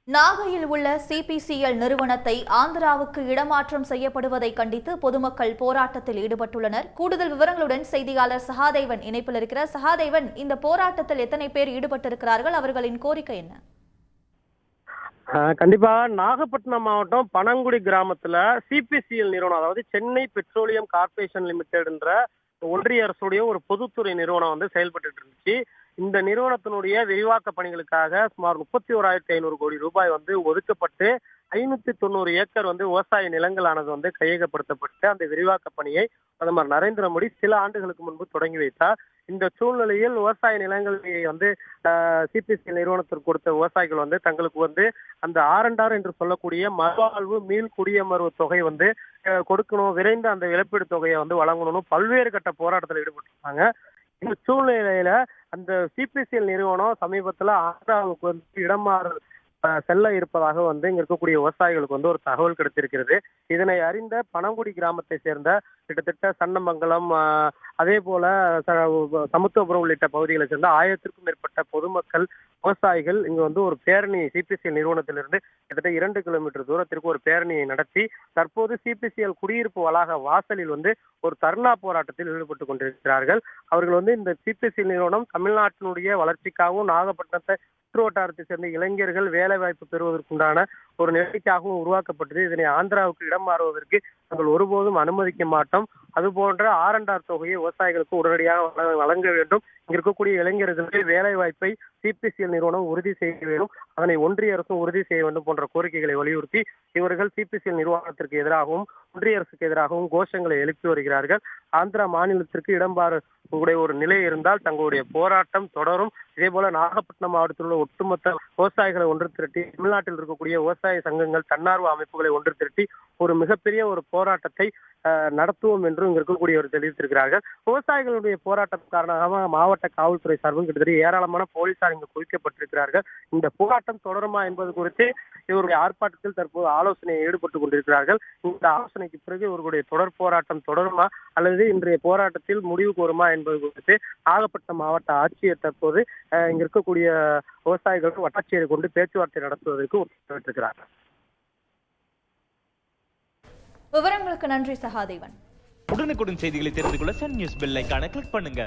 நாகையில் உள்ள சிபிசிஎல் நிறுவனத்தை ஆந்திராவுக்கு இடமாற்றம் செய்யப்படுவதை கண்டித்து பொதுமக்கள் போராட்டத்தில் ஈடுபட்டுள்ளனர். கூடுதல் விவரங்களுடன் செய்தியாளர் சகாதேவன் இணைப்பில் இருக்கிறார். சகாதேவன், இந்த போராட்டத்தில் எத்தனை பேர் ஈடுபட்டிருக்கிறார்கள்? அவர்களின் கோரிக்கை என்ன? கண்டிப்பா நாகப்பட்டினம் மாவட்டம் பனங்குடி கிராமத்துல சிபிசிஎல் நிறுவனம், அதாவது சென்னை பெட்ரோலியம் கார்பரேஷன் லிமிடெட்ன்ற ஒன்றிய அரசுடைய ஒரு பொதுத்துறை நிறுவனம் செயல்பட்டு இருந்துச்சு. இந்த நிறுவனத்தினுடைய விரிவாக்க பணிகளுக்காக சுமார் 31,500 கோடி ரூபாய் ஒதுக்கப்பட்டு 590 ஏக்கர் விவசாய நிலங்களானது கையகப்படுத்தப்பட்டு அந்த விரிவாக்க பணியை பிரதமர் நரேந்திர மோடி சில ஆண்டுகளுக்கு முன்பு தொடங்கி வைத்தார். இந்த சூழ்நிலையில் விவசாய நிலங்களை சிபிசிஎல் நிறுவனத்திற்கு கொடுத்த விவசாயிகள் தங்களுக்கு அந்த R&R என்று சொல்லக்கூடிய மறுவாழ்வு மீள் குடியமர்வு தொகை கொடுக்கணும், விரைந்து அந்த இழப்பீடு தொகையை வழங்கணும்னு பல்வேறு கட்ட போராட்டத்தில் ஈடுபட்டிருக்காங்க. இந்த சூழ்நிலையில அந்த சிபிசிஎல் நிறுவனம் சமீபத்துல ஆந்திராவுக்கு இடமாறு செல்ல இருப்பதாக இங்க இருக்கக்கூடிய விவசாயிகளுக்கு ஒரு தகவல் கிடைத்திருக்கிறது. இதனை அறிந்த பனங்குடி கிராமத்தை சேர்ந்த கிட்டத்தட்ட சன்னமங்கலம், அதே போல சமுத்திரபுரம் உள்ளிட்ட பகுதிகளை சேர்ந்த 1000க்கும் மேற்பட்ட பொதுமக்கள், விவசாயிகள் இங்க ஒரு பேரணி சிபிசிஎல் நிறுவனத்திலிருந்து கிட்டத்தட்ட 2 கிலோமீட்டர் தூரத்திற்கு ஒரு பேரணியை நடத்தி தற்போது சிபிசிஎல் குடியிருப்பு வளாக வாசலில் ஒரு தர்ணா போராட்டத்தில் ஈடுபட்டு கொண்டிருக்கிறார்கள். அவர்கள் இந்த சிபிசிஎல் நிறுவனம் தமிழ்நாட்டினுடைய வளர்ச்சிக்காகவும் நாகப்பட்டினத்தை சுற்றுவட்டாரத்தை சேர்ந்த இளைஞர்கள் வேலை வாய்ப்பு பெறுவதற்குண்டான ஒரு நிலைக்காகவும் உருவாக்கப்பட்டது. இதனை ஆந்திராவுக்கு இடம் மாறுவதற்கு நாங்கள் ஒருபோதும் அனுமதிக்க மாட்டோம். அதுபோன்ற R&R தொகையை விவசாயிகளுக்கு உடனடியாக வழங்க வேண்டும். இங்க இருக்கக்கூடிய இளைஞர்களுக்கு வேலை வாய்ப்பை சிபிசிஎல் நிறுவனம் உறுதி செய்ய வேண்டும், அதனை ஒன்றிய அரசும் உறுதி செய்ய வேண்டும் போன்ற கோரிக்கைகளை வலியுறுத்தி இவர்கள் சிபிசிஎல் நிறுவனத்திற்கு எதிராகவும் ஒன்றிய அரசுக்கு எதிராகவும் கோஷங்களை எழுப்பி வருகிறார்கள். ஆந்திரா மாநிலத்திற்கு இடம்பாறு ஒரு நிலை இருந்தால் தங்களுடைய போராட்டம் தொடரும். இதே போல நாகப்பட்டினம் மாவட்டத்தில் உள்ள ஒட்டுமொத்த விவசாயிகளை ஒன்று திரட்டி தமிழ்நாட்டில் இருக்கக்கூடிய விவசாய சங்கங்கள், தன்னார்வ அமைப்புகளை ஒன்று திரட்டி ஒரு மிகப்பெரிய ஒரு போராட்டத்தை நடத்துவோம் என்று இங்க இருக்கக்கூடியவர் தெரிவித்திருக்கிறார்கள். விவசாயிகளுடைய போராட்டம் காரணமாக மாவட்ட காவல்துறை சார்பில் கிட்டத்தட்ட ஏராளமான போலீசார் இங்கு குவிக்கப்பட்டிருக்கிறார்கள். இந்த போராட்டம் தொடருமா என்பது குறித்து இவருடைய ஆர்ப்பாட்டத்தில் தற்போது ஆலோசனையை ஈடுபட்டுக் கொண்டிருக்கிறார்கள். இந்த ஆலோசனைக்கு பிறகு இவர்களுடைய தொடர் போராட்டம் தொடருமா அல்லது இன்றைய போராட்டத்தில் முடிவுக்கு வருமா என்பது குறித்து நாகப்பட்டினம் மாவட்ட ஆட்சியர் தற்போது இங்க இருக்கக்கூடிய விவசாயிகளுக்கு வட்டாட்சியரை கொண்டு பேச்சுவார்த்தை நடத்துவதற்கு உத்தரவிட்டிருக்கிறார்கள். விவரங்களுக்கு நன்றி சகாதேவன். உடனுக்குடன் செய்திகளை தெரிந்து கொள்ள சன் நியூஸ் பெல் ஐகானை கிளிக் பண்ணுங்க.